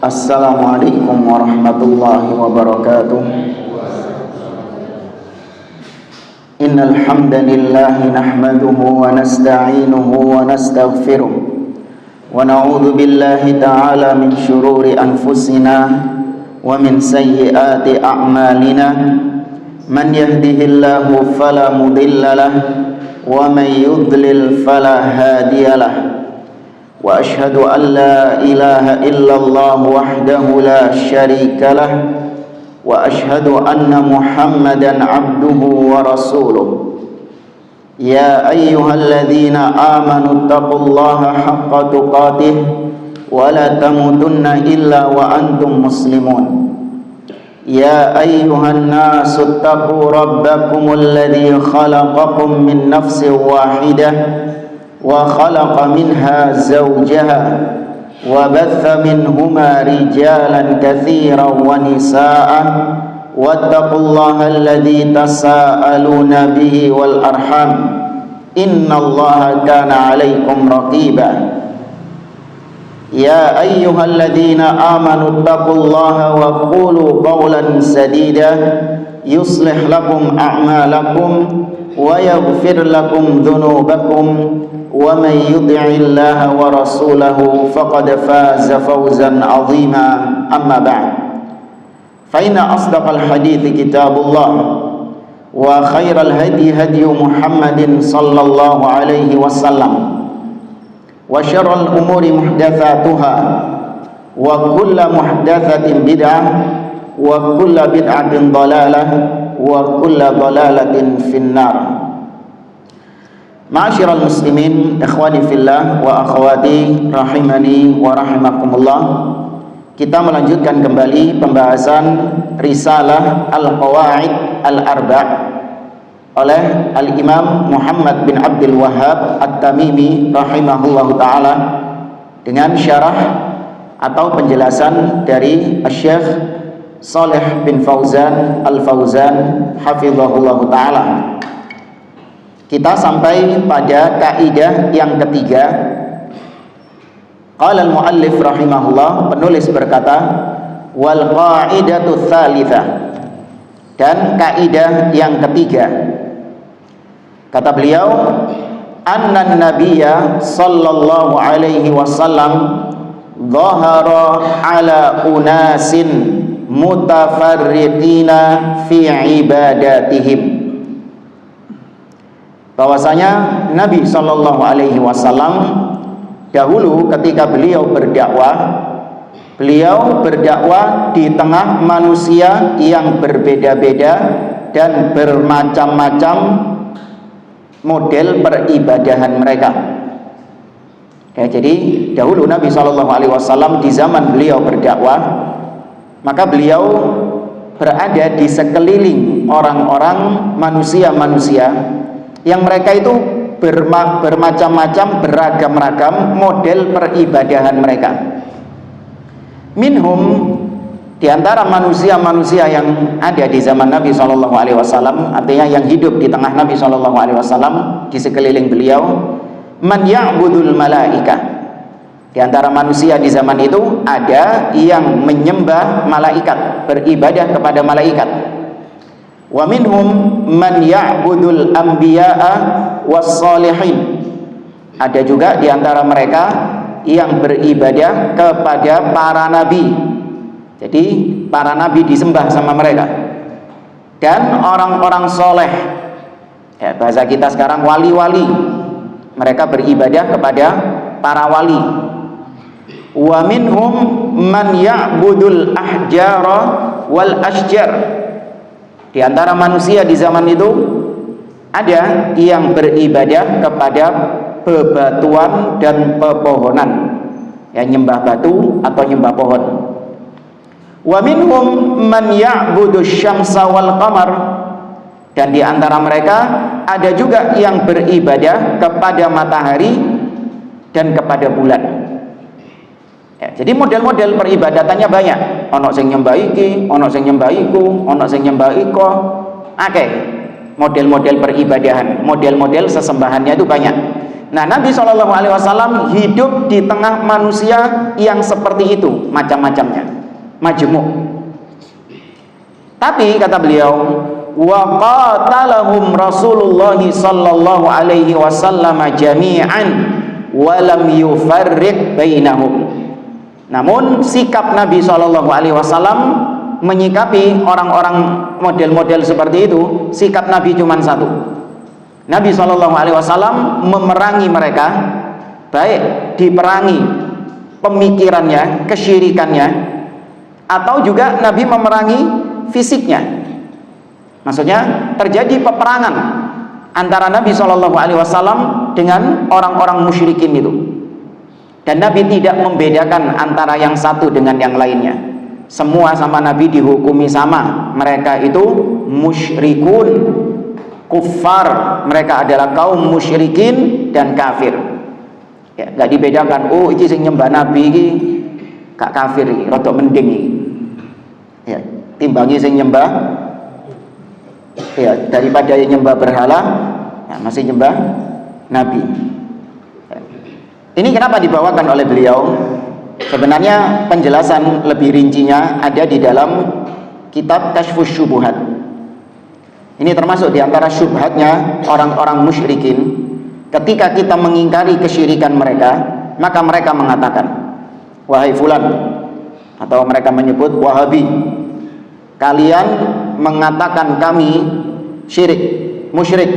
Assalamualaikum warahmatullahi wabarakatuh. Innal hamdalillah nahmaduhu wa nasta'inuhu wa nastaghfiruh wa na'udzu billahi ta'ala min shururi anfusina wa min sayyiati a'malina. Man yahdihillahu fala mudhillalah wa man yudlil fala hadiyalah. Wa ashhadu an la ilaha illallah wahdahu la syarika lah wa ashhadu anna Muhammadan abduhu wa rasuluh. Ya ayyuhalladzina amanu taqullaha haqqa tuqatih wa la tamutunna illa wa antum muslimun. Ya ayyuhan nasu taqu rabbakumul ladzi khalaqakum min nafsin wahidah wa khalaqa minha zawjaha wa batha minhuma rijalan katsiran wa nisaa wattaqullaha alladzi tasaaluna bihi wal arham innallaha kana 'alaikum raqiba. Ya ayyuhalladzina amanu taqullaha wa qulu qawlan sadida yuslih lakum a'malakum wa yaghfir lakum dhunubakum wa man yuti'illaha wa rasulahu faqad faza fawzan 'azima. Amma ba'd. Fa inna asdaqal hadithi kitabullah wa khairal hadi hadi Muhammadin sallallahu alaihi wasallam wa syarrul umuri muhdatsatuha wa kullu muhdatsatin bid'ah wa kullu bid'atin dhalalah wa kullu dhalalatin finnar. Ma'asyiral muslimin, ikhwani fillah wa akhwati rahimani wa rahimakumullah. Kita melanjutkan kembali pembahasan Risalah Al-Qawaid Al-Arba' oleh Al-Imam Muhammad bin Abdul Wahhab At-Tamimi rahimahullahu ta'ala dengan syarah atau penjelasan dari Syekh Shalih bin Fauzan Al-Fauzan hafizahullahu ta'ala. Kita sampai pada kaidah yang ketiga. Qala al-muallif rahimahullah, penulis berkata, wal qaidatu tsalitsah, dan kaidah yang ketiga. Kata beliau, annan nabiyya sallallahu alaihi wasallam dhahara ala unasin mutafarriqina fi ibadatihim. Bahwasanya Nabi sallallahu alaihi wasallam dahulu ketika beliau berdakwah di tengah manusia yang berbeda-beda dan bermacam-macam model peribadahan mereka. Ya, jadi dahulu Nabi sallallahu alaihi wasallam di zaman beliau berdakwah, maka beliau berada di sekeliling orang-orang manusia-manusia yang mereka itu bermacam-macam, beragam-ragam model peribadahan mereka. Minhum, di antara manusia-manusia yang ada di zaman Nabi SAW, artinya yang hidup di tengah Nabi SAW, di sekeliling beliau, man ya'budul malaika. Di antara manusia di zaman itu ada yang menyembah malaikat, beribadah kepada malaikat. Wa minhum man ya'budul anbiya'a was-shalihin. Ada juga di antara mereka yang beribadah kepada para nabi. Jadi para nabi disembah sama mereka. Dan orang-orang soleh, ya, bahasa kita sekarang wali-wali, mereka beribadah kepada para wali. Wa minhum man ya'budul ahjara wal ashjar. Di antara manusia di zaman itu ada yang beribadah kepada bebatuan dan pepohonan, ya, nyembah batu atau nyembah pohon. Wa minhum man ya'budu syamsa wal qamar. Dan di antara mereka ada juga yang beribadah kepada matahari dan kepada bulan. Ya, jadi model-model peribadatannya banyak. Ono sing nyembah iki, ono sing nyembah iku, ono sing nyembah iko. Model-model peribadahan, model-model sesembahannya itu banyak. Nah, Nabi SAW hidup di tengah manusia yang seperti itu, macam-macamnya, majmuk. Tapi kata beliau, wa qatalahum Rasulullah sallallahu alaihi wasallam jami'an wa lam yufarriq bainahum. Namun sikap Nabi sallallahu alaihi wasallam menyikapi orang-orang model-model seperti itu, sikap Nabi cuma satu. Nabi SAW memerangi mereka, baik diperangi pemikirannya, kesyirikannya, atau juga Nabi memerangi fisiknya. Maksudnya terjadi peperangan antara Nabi SAW dengan orang-orang musyrikin itu, dan Nabi tidak membedakan antara yang satu dengan yang lainnya. Semua sama Nabi dihukumi sama, mereka itu musyrikun, kufar, mereka adalah kaum musyrikin dan kafir. Ya, gak dibedakan. Oh, iki sing nyembah Nabi iki gak kafir iki, rada mending iki. Ya, timbangi sing nyembah, ya, daripada yang nyembah berhala, ya, masih nyembah Nabi. Ya. Ini kenapa dibawakan oleh beliau? Sebenarnya penjelasan lebih rincinya ada di dalam kitab Kashfus Syubuhat. Ini termasuk diantara syubhatnya orang-orang musyrikin. Ketika kita mengingkari kesyirikan mereka, maka mereka mengatakan, wahai fulan, atau mereka menyebut Wahabi, kalian mengatakan kami syirik, musyrik,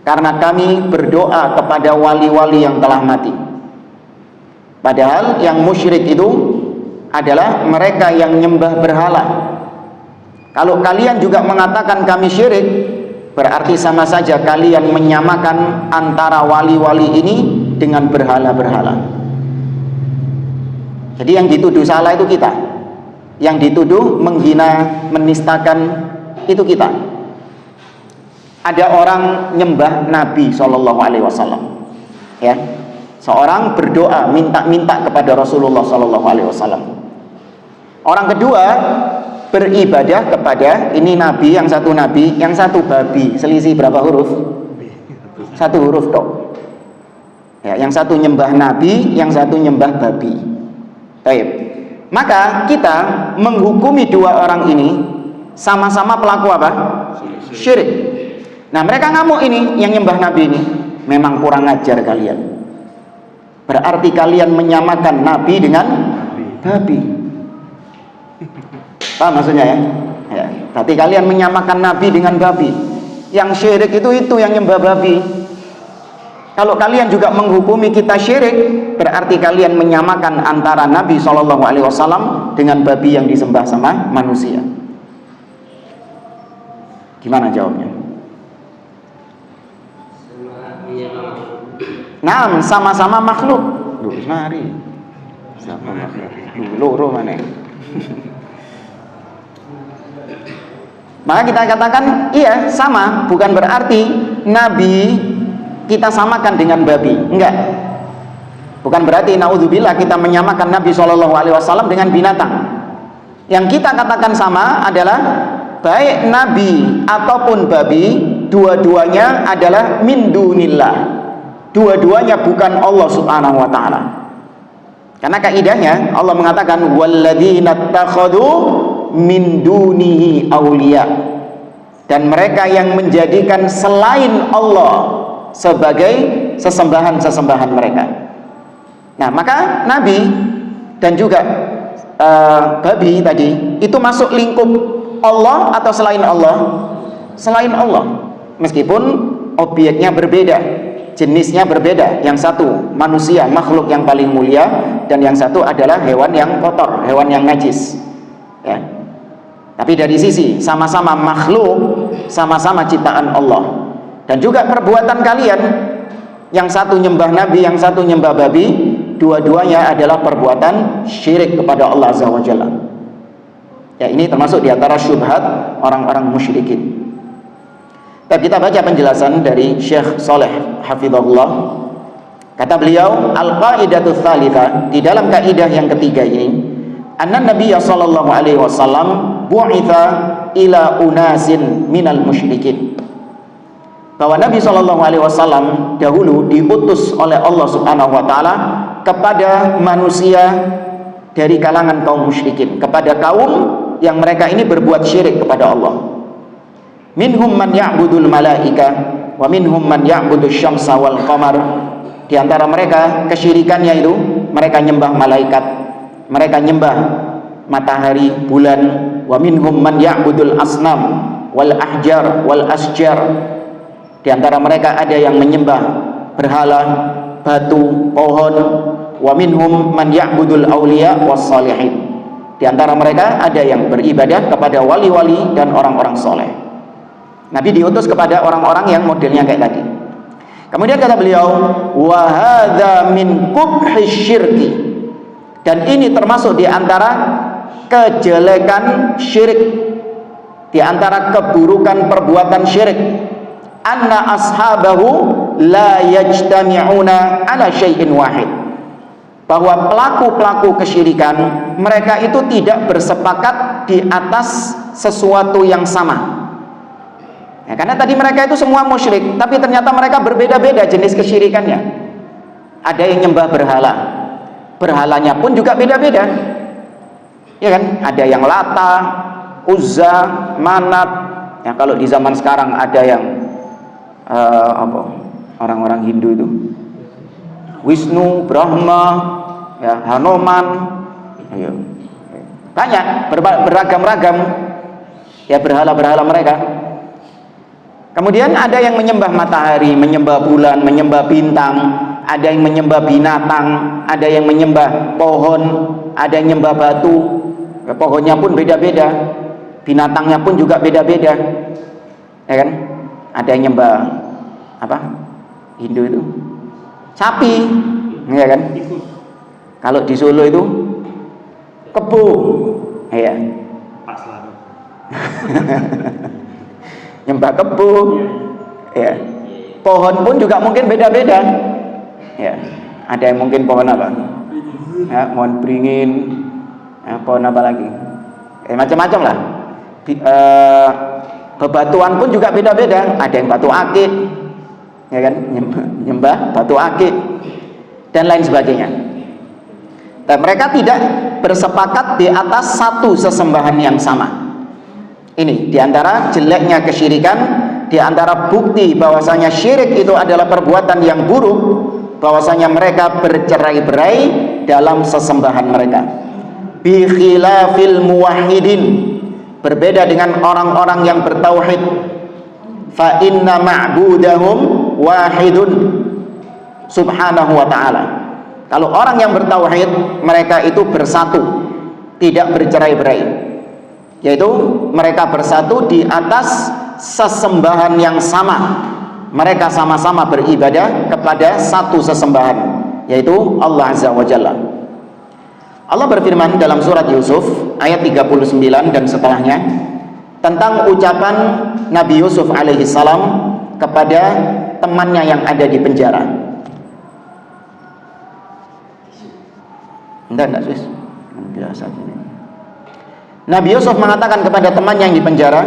karena kami berdoa kepada wali-wali yang telah mati. Padahal yang musyrik itu adalah mereka yang nyembah berhala. Kalau kalian juga mengatakan kami syirik, berarti sama saja kalian menyamakan antara wali-wali ini dengan berhala-berhala. Jadi yang dituduh salah itu kita, yang dituduh menghina, menistakan itu kita. Ada orang nyembah Nabi SAW, ya, seorang berdoa minta-minta kepada Rasulullah SAW. Orang kedua beribadah kepada ini nabi, yang satu babi. Selisih berapa huruf? Satu huruf toh. Ya, yang satu nyembah nabi, yang satu nyembah babi. Baik. Maka kita menghukumi dua orang ini sama-sama pelaku apa? Syirik. Nah, mereka ngamuk ini, yang nyembah nabi ini, memang kurang ajar kalian. Berarti kalian menyamakan nabi dengan babi. Paham maksudnya ya? Ya, berarti kalian menyamakan Nabi dengan babi. Yang syirik itu yang nyembah babi. Kalau kalian juga menghukumi kita syirik, berarti kalian menyamakan antara Nabi SAW dengan babi yang disembah sama manusia. Gimana jawabnya? Nah, sama-sama makhluk. Loh, mari. Sama makhluk. Loro mana? Maka kita katakan iya sama, bukan berarti Nabi kita samakan dengan babi, enggak. Bukan berarti naudzubillah kita menyamakan Nabi SAW dengan binatang. Yang kita katakan sama adalah baik Nabi ataupun babi, dua-duanya adalah min dunillah. Dua-duanya bukan Allah Subhanahu wa taala. Karena kaidahnya Allah mengatakan walladzina takhadhu min dunihi awliya, dan mereka yang menjadikan selain Allah sebagai sesembahan-sesembahan mereka. Nah, maka Nabi dan juga babi tadi itu masuk lingkup Allah atau selain Allah? Selain Allah, meskipun objeknya berbeda, jenisnya berbeda. Yang satu manusia, makhluk yang paling mulia, dan yang satu adalah hewan yang kotor, hewan yang najis, ya. Tapi dari sisi sama-sama makhluk, sama-sama ciptaan Allah. Dan juga perbuatan kalian, yang satu nyembah Nabi, yang satu nyembah babi, dua-duanya adalah perbuatan syirik kepada Allah Azza wa Jalla. Ya, ini termasuk diantara syubhat orang-orang musyrikin. Tapi kita baca penjelasan dari Syekh Saleh hafizahullah. Kata beliau, al-qaidatu tsalitsah, di dalam kaidah yang ketiga ini, anna Nabiya sallallahu alaihi wasallam bu'itha ila unasin minal musyrikin. bahwa Nabi SAW dahulu diutus oleh Allah Subhanahu wa taala kepada manusia dari kalangan kaum musyrikin, kepada kaum yang mereka ini berbuat syirik kepada Allah. Minhum man ya'budul malaika wa minhum man ya'budus syamsa wal qamar. Di antara mereka kesyirikannya itu mereka nyembah malaikat, mereka nyembah matahari, bulan. Wa minhum man ya'budul asnam wal ahjar wal asjar. Di antara mereka ada yang menyembah berhala, batu, pohon. Wa minhum man ya'budul awliya was salihin. Di antara mereka ada yang beribadah kepada wali-wali dan orang-orang soleh. Nabi diutus kepada orang-orang yang modelnya kayak tadi. Kemudian kata beliau, wa hadza min qubhi syirki. Dan ini termasuk di antara kejelekan syirik, di antara keburukan perbuatan syirik. Anna ashabahu la yajtami'una ala syai'in wahid. Bahwa pelaku-pelaku kesyirikan mereka itu tidak bersepakat di atas sesuatu yang sama. Ya, karena tadi mereka itu semua musyrik, tapi ternyata mereka berbeda-beda jenis kesyirikannya. Ada yang nyembah berhala, berhalanya pun juga beda-beda. Ya kan? Ada yang Lata, Uzza, Manat. Ya, kalau di zaman sekarang ada yang orang-orang Hindu itu Wisnu, Brahma, ya, Hanuman, ya, banyak beragam-ragam ya berhala-berhala mereka. Kemudian ada yang menyembah matahari, menyembah bulan, menyembah bintang, ada yang menyembah binatang, ada yang menyembah pohon, ada yang menyembah batu. Ya, pohonnya pun beda-beda, binatangnya pun juga beda-beda, ya kan? Ada yang menyembah apa? Hindu itu sapi, ya kan? Kalau di Solo itu kebo, ya. Nyembah kebo, ya. Pohon pun juga mungkin beda-beda, ya. Ada yang mungkin pohon apa? Ya, pohon beringin, ya, pohon apa lagi? Macam-macam lah. Bebatuan pun juga beda-beda. Ada yang batu akik, ya kan? Nyembah batu akik dan lain sebagainya. Dan mereka tidak bersepakat di atas satu sesembahan yang sama. Ini diantara jeleknya kesyirikan, diantara bukti bahwasanya syirik itu adalah perbuatan yang buruk, bahwasanya mereka bercerai-berai dalam sesembahan mereka. Bi khilafil muwahhidin, berbeda dengan orang-orang yang bertauhid. Fa inna ma'budahum wahidun subhanahu wa ta'ala. Kalau orang yang bertauhid, mereka itu bersatu, tidak bercerai-berai, yaitu mereka bersatu di atas sesembahan yang sama. Mereka sama-sama beribadah kepada satu sesembahan, yaitu Allah Azza wa Jalla. Allah berfirman dalam surat Yusuf ayat 39 dan setelahnya tentang ucapan Nabi Yusuf alaihi salam kepada temannya yang ada di penjara. Enggak Sus. Biasa ini. Nabi Yusuf mengatakan kepada temannya yang di penjara,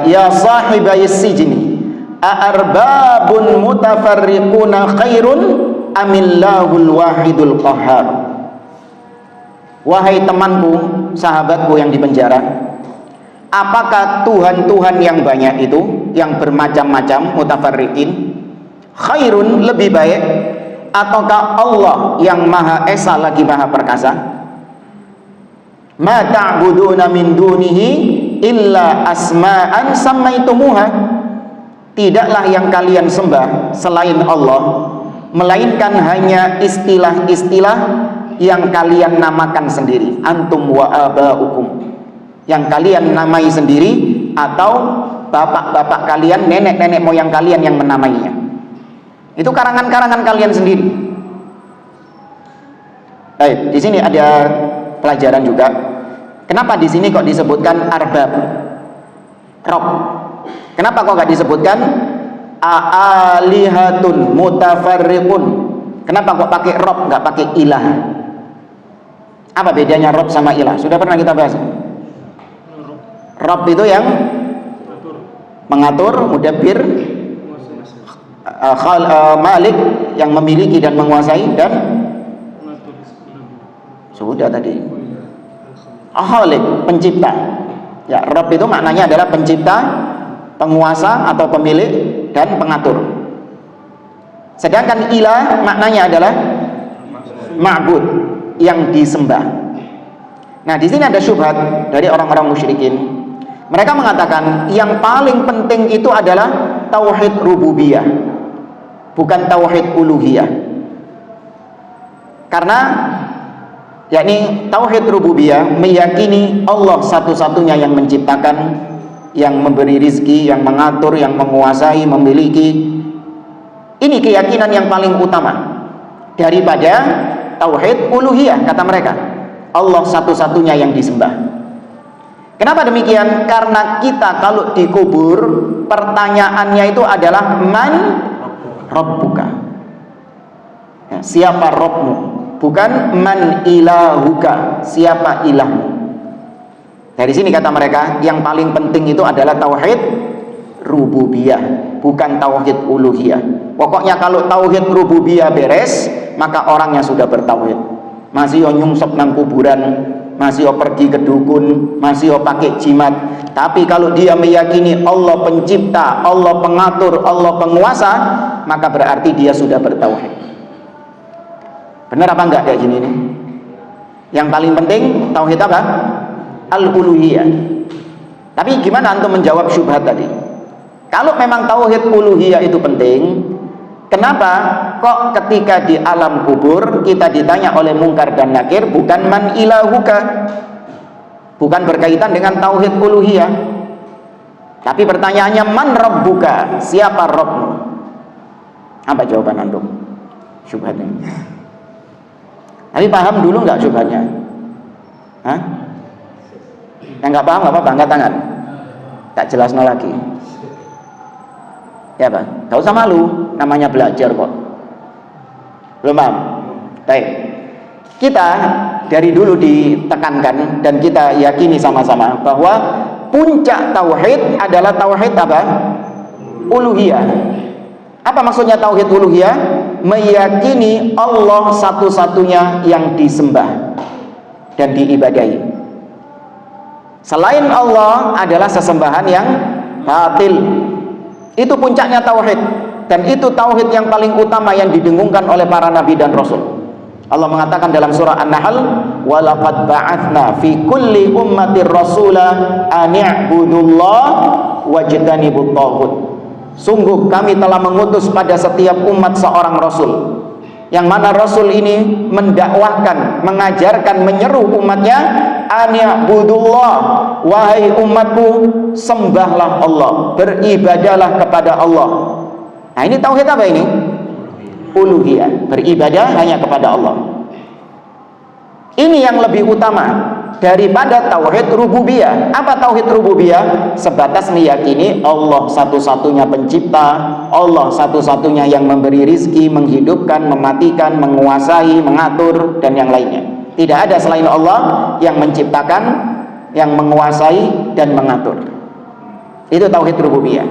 ya sahibayis sijni, a'arbabun mutafarriquna khairun amillahul wahidul qahhar. Wahai temanku, sahabatku yang di penjara, apakah Tuhan-Tuhan yang banyak itu, yang bermacam-macam, mutafarriqin, khairun, lebih baik, ataukah Allah yang Maha Esa lagi Maha Perkasa? Ma ta'buduna min dunihi illa asma'an sammaitumuha. Tidaklah yang kalian sembah selain Allah melainkan hanya istilah-istilah yang kalian namakan sendiri, antum wa aba'ukum, yang kalian namai sendiri, atau bapak-bapak kalian, nenek-nenek moyang kalian yang menamainya. Itu karangan-karangan kalian sendiri. Baik, di sini ada pelajaran juga. Kenapa di sini kok disebutkan arbab, rob? Kenapa kok nggak disebutkan aalihatun mutafarriqun? Kenapa kok pakai rob, nggak pakai ilah? Apa bedanya rob sama ilah? Sudah pernah kita bahas. Rob itu yang mengatur, mudabbir, Malik, yang memiliki dan menguasai, dan sudah tadi Khaliq, pencipta. Ya, Rabb itu maknanya adalah pencipta, penguasa atau pemilik, dan pengatur. Sedangkan ilah maknanya adalah ma'bud, yang disembah. Nah, di sini ada syubhat dari orang-orang musyrikin. Mereka mengatakan yang paling penting itu adalah tauhid rububiyah, bukan tauhid uluhiyah. Karena yakni tauhid rububiyah meyakini Allah satu-satunya yang menciptakan, yang memberi rizki, yang mengatur, yang menguasai, memiliki. Ini keyakinan yang paling utama daripada tauhid uluhiyah, kata mereka. Allah satu-satunya yang disembah. Kenapa demikian? Karena kita kalau dikubur, pertanyaannya itu adalah man rabbuka, ya, siapa Rabbmu, bukan man ilahuka, siapa ilahmu. Dari sini kata mereka yang paling penting itu adalah tauhid rububiyah, bukan tauhid uluhiyah. Pokoknya kalau tauhid rububiyah beres, maka orangnya sudah bertauhid. Masih nyungsep nang kuburan, masih pergi ke dukun, masih pakai jimat. Tapi kalau dia meyakini Allah pencipta, Allah pengatur, Allah penguasa, maka berarti dia sudah bertauhid. Benar apa enggak kayak gini nih? Yang paling penting tauhid apa? Al-uluhiyah. Tapi gimana antum menjawab syubhat tadi? Kalau memang tauhid uluhiyah itu penting, kenapa kok ketika di alam kubur kita ditanya oleh mungkar dan nakir bukan man ilahuka, bukan berkaitan dengan tauhid uluhiyah, tapi pertanyaannya man rabbuka, siapa Rabbmu? Apa jawaban antum syubhatnya? Tapi paham dulu nggak syubhatnya? Hah? Yang nggak paham nggak apa-apa, angkat tangan. Tak jelas lagi. Ya Pak, gak usah malu, namanya belajar kok. Belum paham? Baik. Kita dari dulu ditekankan dan kita yakini sama-sama bahwa puncak tauhid adalah tauhid apa? Uluhiyah. Apa maksudnya tauhid uluhiyah? Meyakini Allah satu-satunya yang disembah dan diibadahi. Selain Allah adalah sesembahan yang batil. Itu puncaknya tauhid, dan itu tauhid yang paling utama yang didengungkan oleh para nabi dan rasul. Allah mengatakan dalam surah An-Nahl, "Walaqad ba'atsna fi kulli ummatir rasula an i'budullah wajtanibut taghut." Sungguh kami telah mengutus pada setiap umat seorang rasul, yang mana rasul ini mendakwahkan, mengajarkan, menyeru umatnya, an i'budullah, wahai umatku, sembahlah Allah, beribadahlah kepada Allah. Nah, ini tauhid apa ini? Uluhiyah, beribadah hanya kepada Allah. Ini yang lebih utama daripada tauhid rububiyah. Apa tauhid rububiyah? Sebatas meyakini Allah satu-satunya pencipta, Allah satu-satunya yang memberi rizki, menghidupkan, mematikan, menguasai, mengatur, dan yang lainnya. Tidak ada selain Allah yang menciptakan, yang menguasai, dan mengatur. Itu tauhid rububiyah.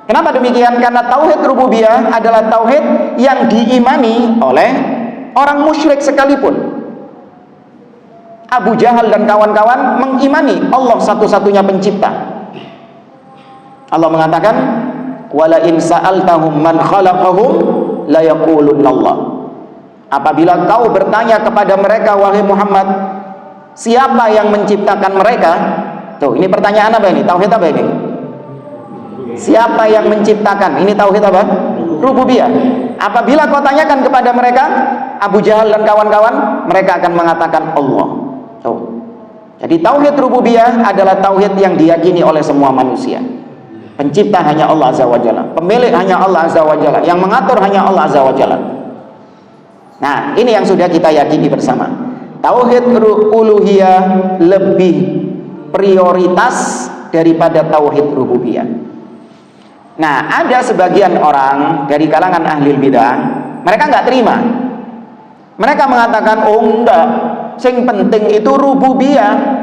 Kenapa demikian? Karena tauhid rububiyah adalah tauhid yang diimani oleh orang musyrik sekalipun. Abu Jahal dan kawan-kawan mengimani Allah satu-satunya pencipta. Allah mengatakan, "Wala in sa'altahum man khalaqahum la yaqulunallah." Apabila kau bertanya kepada mereka, wahai Muhammad, siapa yang menciptakan mereka? Tuh, ini pertanyaan apa ini? Tauhid apa ini? Siapa yang menciptakan? Ini tauhid apa? Rububiyah. Apabila kau tanyakan kepada mereka, Abu Jahal dan kawan-kawan, mereka akan mengatakan Allah. Tuh. Jadi tauhid rububiyah adalah tauhid yang diyakini oleh semua manusia. Pencipta hanya Allah Azza wa Jalla, pemilik hanya Allah Azza wa Jalla, yang mengatur hanya Allah Azza wa Jalla. Nah, ini yang sudah kita yakini bersama. Tauhid uluhiyah lebih prioritas daripada tauhid rububiyah. Nah, ada sebagian orang dari kalangan ahli bidah, mereka nggak terima. Mereka mengatakan, oh enggak, yang penting itu rububiyah.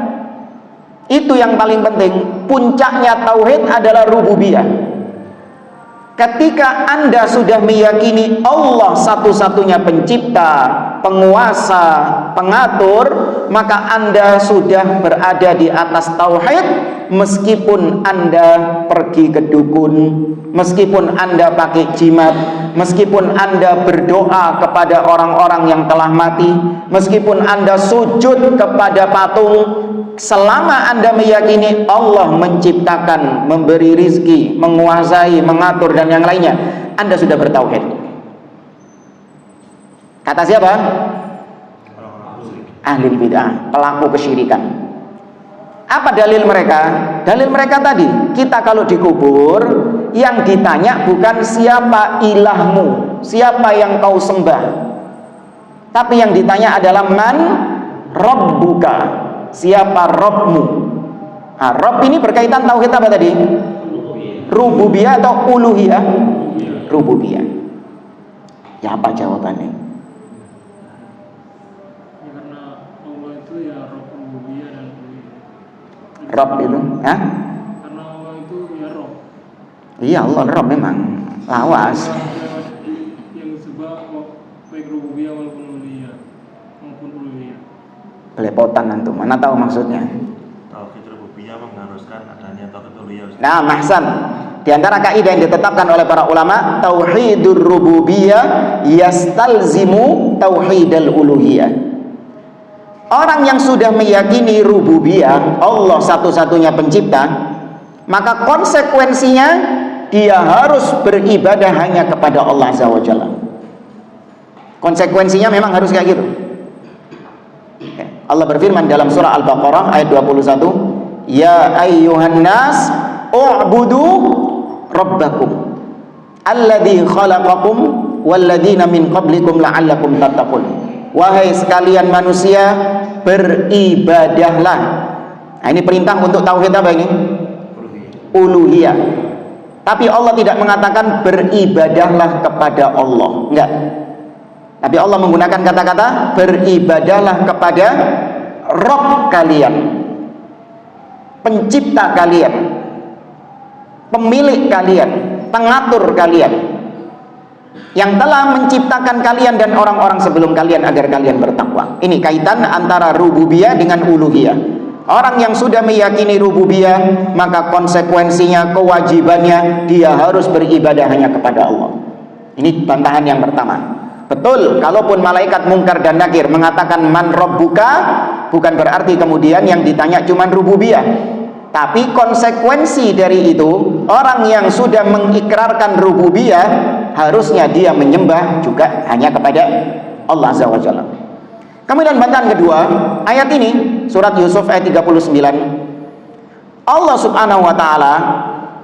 Itu yang paling penting. Puncaknya tauhid adalah rububiyah. Ketika Anda sudah meyakini Allah satu-satunya pencipta, penguasa, pengatur, maka Anda sudah berada di atas tauhid. Meskipun Anda pergi ke dukun, meskipun Anda pakai jimat, meskipun Anda berdoa kepada orang-orang yang telah mati, meskipun Anda sujud kepada patung, selama Anda meyakini Allah menciptakan, memberi rizki, menguasai, mengatur dan yang lainnya, Anda sudah bertauhid. Kata siapa? Ahli bid'ah, pelaku kesyirikan. Apa dalil mereka? Dalil mereka tadi, kita kalau dikubur, yang ditanya bukan siapa ilahmu, siapa yang kau sembah, tapi yang ditanya adalah man rabbuka, siapa Rabbmu. Nah, Rabb ini berkaitan tauhid apa tadi? Rububiyah atau uluhiyah? Rububiyah. Ya, apa jawabannya? Ya, karena Allah itu ya Rabb rububiyah dan uluhiyah. Rabb itu, ya? Karena Allah itu ya Rabb. Iya, Allah Rabb memang. Lawas. Yang disebut baik rububiyah maupun uluhiyah. Belepotan antum, mana tahu maksudnya. Tauhid rububiyah mengharuskan adanya tauhid uluhiyah. Nah, mahsan. Di antara kaidah yang ditetapkan oleh para ulama, tauhidur rububiyah yastalzimu tauhidal uluhiyah. Orang yang sudah meyakini rububiyah, Allah satu-satunya pencipta, maka konsekuensinya dia harus beribadah hanya kepada Allah Azza wa Jalla. Konsekuensinya memang harus kayak gitu. Allah berfirman dalam surah Al-Baqarah ayat 21, ya ayyuhan nas u'budu rabbakum alladzi khalaqakum walladzina min qablikum la'allakum tattaqun. Wahai sekalian manusia, beribadahlah. Nah, ini perintah untuk tauhid apa ini? Uluhiyah. Tapi Allah tidak mengatakan beribadahlah kepada Allah, enggak. Tapi Allah menggunakan kata-kata beribadahlah kepada Rabb kalian, pencipta kalian, pemilik kalian, pengatur kalian, yang telah menciptakan kalian dan orang-orang sebelum kalian agar kalian bertakwa. Ini kaitan antara rububiyah dengan uluhiyah. Orang yang sudah meyakini rububiyah, maka konsekuensinya, kewajibannya, dia harus beribadah hanya kepada Allah. Ini bantahan yang pertama. Betul, kalaupun malaikat mungkar dan nakir mengatakan man rabbuka, bukan berarti kemudian yang ditanya cuma rububiyah. Tapi konsekuensi dari itu, orang yang sudah mengikrarkan rububiyah, harusnya dia menyembah juga hanya kepada Allah Azza wa Jalla. Kemudian bantahan kedua, ayat ini, surat Yusuf ayat 39. Allah subhanahu wa ta'ala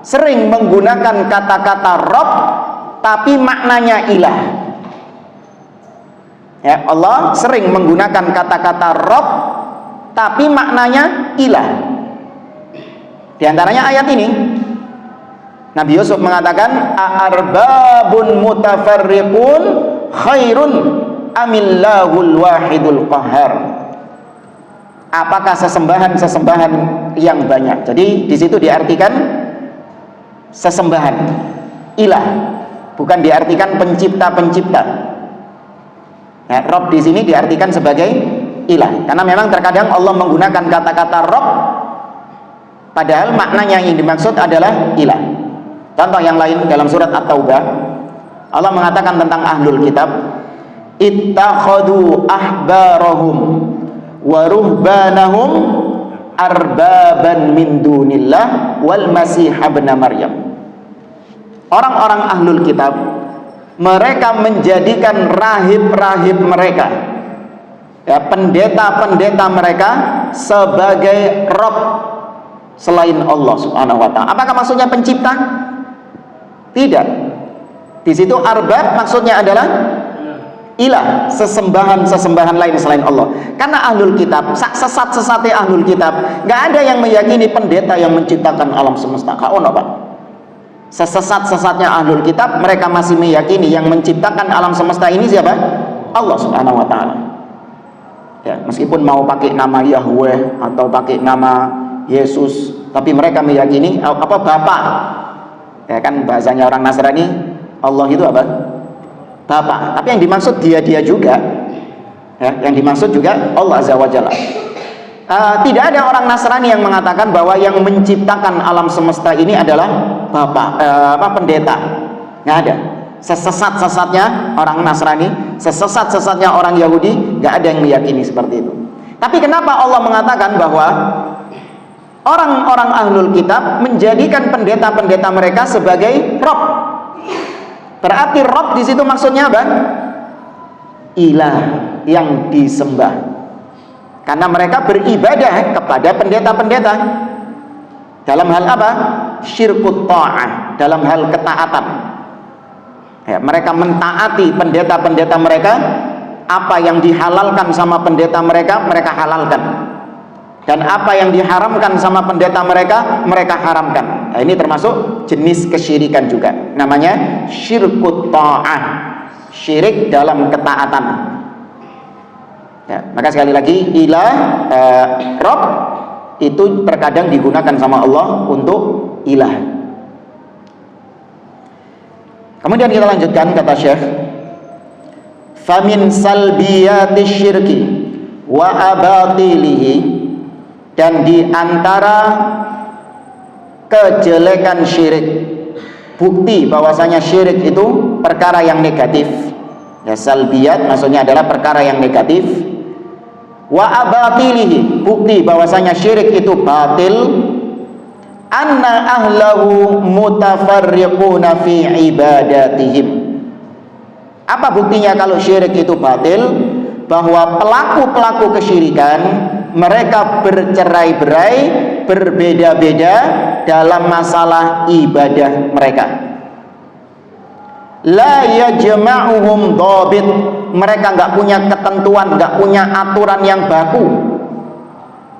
sering menggunakan kata-kata Rabb, tapi maknanya ilah. Ya, Allah sering menggunakan kata-kata Rabb, tapi maknanya ilah. Di antaranya ayat ini, Nabi Yusuf mengatakan, a'arbabun mutafarriqun khairun amillahul wahidul qahhar. Apakah sesembahan-sesembahan yang banyak? Jadi di situ diartikan sesembahan ilah, bukan diartikan pencipta-pencipta. Ya, Rabb di sini diartikan sebagai ilah, karena memang terkadang Allah menggunakan kata-kata Rabb padahal maknanya yang dimaksud adalah ilah. Contoh yang lain dalam surat At-Taubah, Allah mengatakan tentang ahlul kitab, ittakhadhu ahbarahum wa ruhbanahum arbaban min dunillah wal masih ibn Maryam. Orang-orang ahlul kitab, mereka menjadikan rahib-rahib mereka, ya, pendeta-pendeta mereka sebagai Rabb selain Allah subhanahu wa ta'ala. Apakah maksudnya pencipta? Tidak. Di situ arbab maksudnya adalah ilah, sesembahan-sesembahan lain selain Allah. Karena ahlul kitab, sesat-sesatnya ahlul kitab, nggak ada yang meyakini pendeta yang menciptakan alam semesta. Kau ono, Pak? Sesat-sesatnya ahlul kitab, mereka masih meyakini yang menciptakan alam semesta ini siapa? Allah subhanahu wa ta'ala. Ya, meskipun mau pakai nama Yahweh atau pakai nama Yesus, tapi mereka meyakini apa Bapa. Ya kan bahasanya orang Nasrani, Allah itu apa? Bapa. Tapi yang dimaksud dia juga. Ya, yang dimaksud juga Allah Azza wa Jalla. Tidak ada orang Nasrani yang mengatakan bahwa yang menciptakan alam semesta ini adalah Bapa, pendeta. Nggak ada. Sesesat-sesatnya orang Nasrani, sesesat-sesatnya orang Yahudi, nggak ada yang meyakini seperti itu. Tapi kenapa Allah mengatakan bahwa orang-orang ahlul kitab menjadikan pendeta-pendeta mereka sebagai Rob? Berarti Rob di situ maksudnya apa? Ilah yang disembah. Karena mereka beribadah kepada pendeta-pendeta. Dalam hal apa? Syirkut ta'ah, dalam hal ketaatan. Ya, mereka mentaati pendeta-pendeta mereka. Apa yang dihalalkan sama pendeta mereka, mereka halalkan. Dan apa yang diharamkan sama pendeta mereka, mereka haramkan. Nah, ini termasuk jenis kesyirikan juga. Namanya syirkut ta'ah, syirik dalam ketaatan. Ya, maka sekali lagi ilah, Rob itu terkadang digunakan sama Allah untuk ilah. Kemudian kita lanjutkan, kata Syekh, famin salbiyati syirki wa abatilihi, dan di antara kejelekan syirik, bukti bahwasanya syirik itu perkara yang negatif. Ya, salbiyat maksudnya adalah perkara yang negatif. Wa abatilihi, bukti bahwasanya syirik itu batil. Anna ahlahu mutafarriquna fi ibadatihim. Apa buktinya kalau syirik itu batil? Bahwa pelaku-pelaku kesyirikan mereka bercerai-berai, berbeda-beda dalam masalah ibadah mereka. La yajma'uhum dhabit, mereka nggak punya ketentuan, nggak punya aturan yang baku.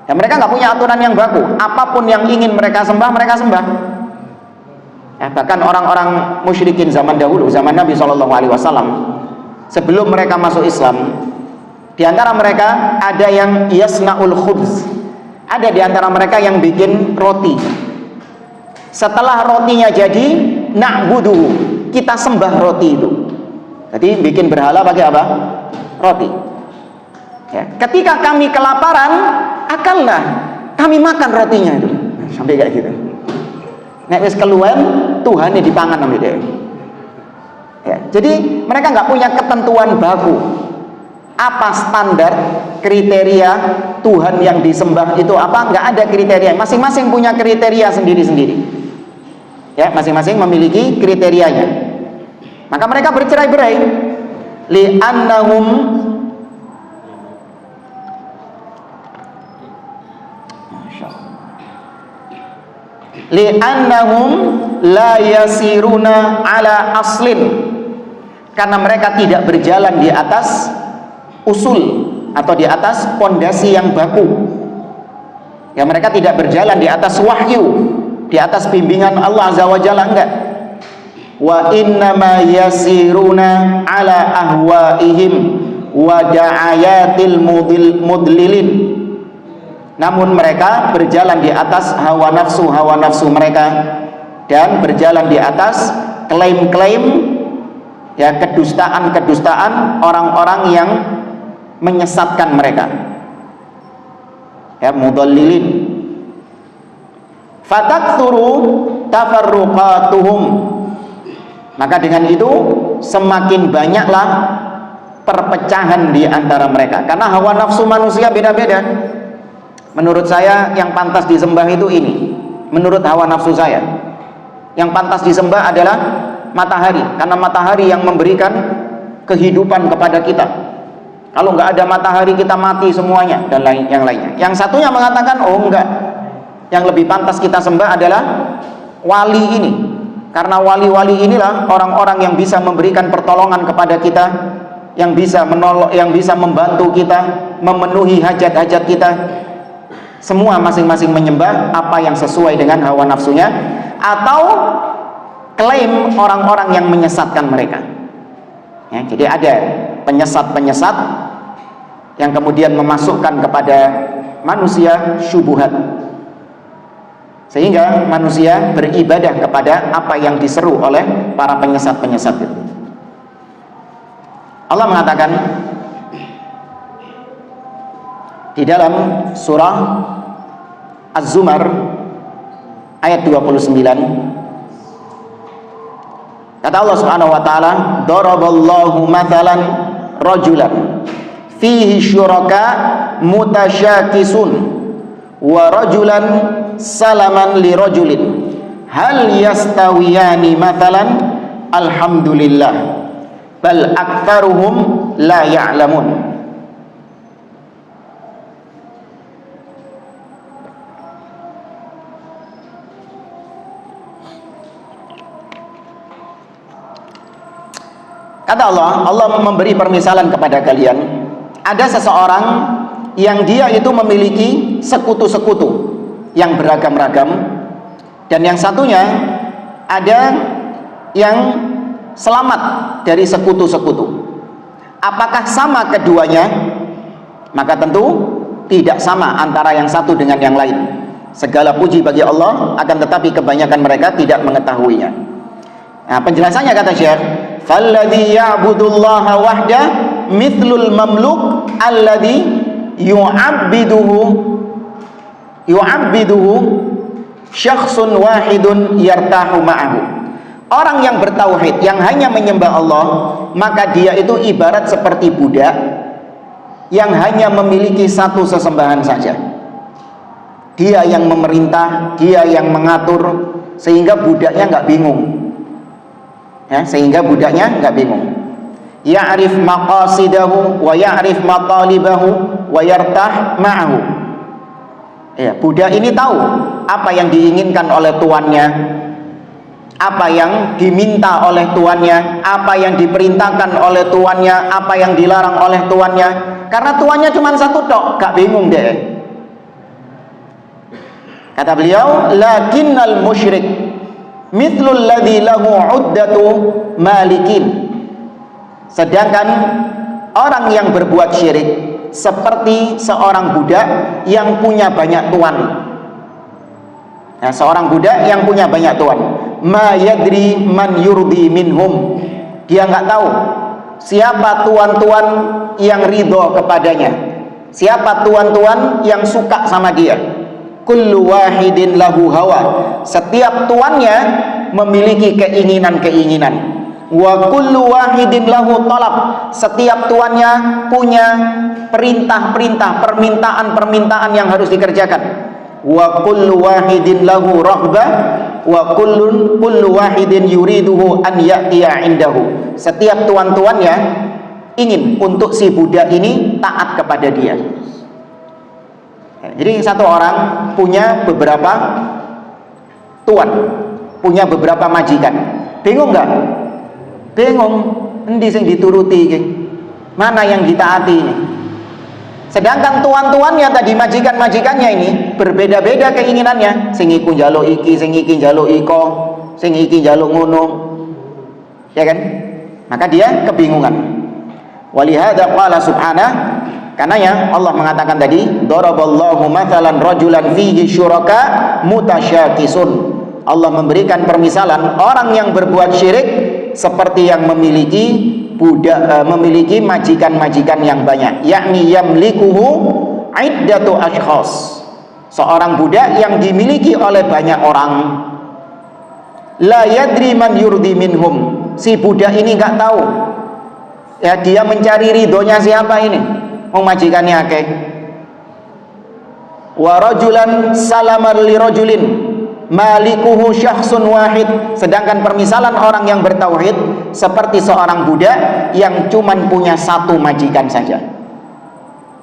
Ya, mereka nggak punya aturan yang baku. Apapun yang ingin mereka sembah, mereka sembah. Ya, bahkan orang-orang musyrikin zaman dahulu, zaman Nabi SAW, sebelum mereka masuk Islam, di antara mereka ada yang yasna'ul khubz, ada di antara mereka yang bikin roti. Setelah rotinya jadi, na'buduhu, kita sembah roti itu. Jadi bikin berhala pakai apa? Roti. Ya, ketika kami kelaparan, akallah, kami makan rotinya itu. Sampai kayak gitu. Nek wis keluwen, Tuhan dipangan sama dia. Ya, jadi mereka nggak punya ketentuan baku. Apa standar kriteria Tuhan yang disembah itu apa? Nggak ada kriteria. Masing-masing punya kriteria sendiri-sendiri. Ya, masing-masing memiliki kriterianya. Maka mereka bercerai-berai. Li'annahum li'annahum la yasiruna ala aslin, karena mereka tidak berjalan di atas usul atau di atas pondasi yang baku. Ya, mereka tidak berjalan di atas wahyu, di atas bimbingan Allah Azza wa Jalla, enggak. Wa innama yasiruna ala ahwaihim wa da'ayatil mudlilin. Namun mereka berjalan di atas hawa nafsu mereka, dan berjalan di atas klaim-klaim, ya, kedustaan orang-orang yang menyesatkan mereka, ya, mudallilin. Fatakthuru tafarruqatuhum, maka dengan itu semakin banyaklah perpecahan di antara mereka, karena hawa nafsu manusia beda-beda. Menurut saya yang pantas disembah itu ini, menurut hawa nafsu saya yang pantas disembah adalah matahari, karena matahari yang memberikan kehidupan kepada kita. Kalau nggak ada matahari kita mati semuanya, dan yang lainnya. Yang satunya mengatakan, oh enggak, yang lebih pantas kita sembah adalah wali ini, karena wali-wali inilah orang-orang yang bisa memberikan pertolongan kepada kita, yang bisa menolong, yang bisa membantu kita memenuhi hajat-hajat kita. Semua masing-masing menyembah apa yang sesuai dengan hawa nafsunya atau klaim orang-orang yang menyesatkan mereka. Ya, jadi ada penyesat-penyesat yang kemudian memasukkan kepada manusia syubhat. Sehingga manusia beribadah kepada apa yang diseru oleh para penyesat-penyesat itu. Allah mengatakan di dalam surah Az-Zumar ayat 29, kata Allah Subhanahu wa taala, daraballahu mathalan rajulan fihi syuraka mutasyakisun wa rajulan salaman li rajulin hal yastawiyani mathalan alhamdulillah bal aktsaruhum la ya'lamun. Kata Allah memberi permisalan kepada kalian. Ada seseorang yang dia itu memiliki sekutu-sekutu yang beragam-ragam, dan yang satunya ada yang selamat dari sekutu-sekutu. Apakah sama keduanya? Maka tentu tidak sama antara yang satu dengan yang lain. Segala puji bagi Allah, akan tetapi kebanyakan mereka tidak mengetahuinya. Nah, penjelasannya kata Syekh, falladhi ya'budullaha wahda mithlul mamluk alladhi yu'abbiduhu syakhsun wahidun yartahu ma'ahu. Orang yang bertauhid, yang hanya menyembah Allah, maka dia itu ibarat seperti budak yang hanya memiliki satu sesembahan saja. Dia yang memerintah, dia yang mengatur, sehingga budaknya nggak bingung. Ya, sehingga budaknya nggak bingung. Ya'rif maqasidahu wa ya'rif matalibahu wa yartah ma'ahu. Ya, budak ini tahu apa yang diinginkan oleh tuannya, apa yang diminta oleh tuannya, apa yang diperintahkan oleh tuannya, apa yang dilarang oleh tuannya. Karena tuannya cuma satu tok, gak bingung deh. Kata beliau, lakinnal musyrik mithlul ladzi lahu 'uddatu malikin. Sedangkan orang yang berbuat syirik seperti seorang budak yang punya banyak tuan. Nah, seorang budak yang punya banyak tuan, ma yadri man yurdi minhum. Dia nggak tahu siapa tuan-tuan yang ridho kepadanya, siapa tuan-tuan yang suka sama dia. Kullu wahidin lahu hawa. Setiap tuannya memiliki keinginan-keinginan. Wa kullu wahidin lahu talab. Setiap tuannya punya perintah-perintah, permintaan-permintaan yang harus dikerjakan. Wa kullu wahidin lahu raghbah wa kullu wahidin yuriduhu an ya'tiya indahu. Setiap tuan-tuannya ingin untuk si budak ini taat kepada dia. Jadi satu orang punya beberapa tuan, punya beberapa majikan. Bingung nggak? Bingung. Endi sing dituruti iki? Mana yang ditaati ini? Sedangkan tuan-tuannya tadi, majikan-majikannya ini berbeda-beda keinginannya. Sing iku njaluk iki, sing iki njaluk iko, sing iki njaluk ngono. Ya kan? Maka dia kebingungan. Walihada qala subhanahu, karenanya Allah mengatakan tadi, daraballahu mathalan rajulan fihi syuraka mutasyakisun. Allah memberikan permisalan orang yang berbuat syirik seperti yang memiliki memiliki majikan-majikan yang banyak, yakni yamlikuhu iddatu ashkhas. Seorang budak yang dimiliki oleh banyak orang. La yadri man yurdi minhum. Si budak ini enggak tahu. Ya, dia mencari ridhonya siapa ini? Majikannya akeh. Wa rajulan salaman li rajulin malikuhu syakhsun wahid. Sedangkan permisalan orang yang bertauhid seperti seorang budak yang cuman punya satu majikan saja.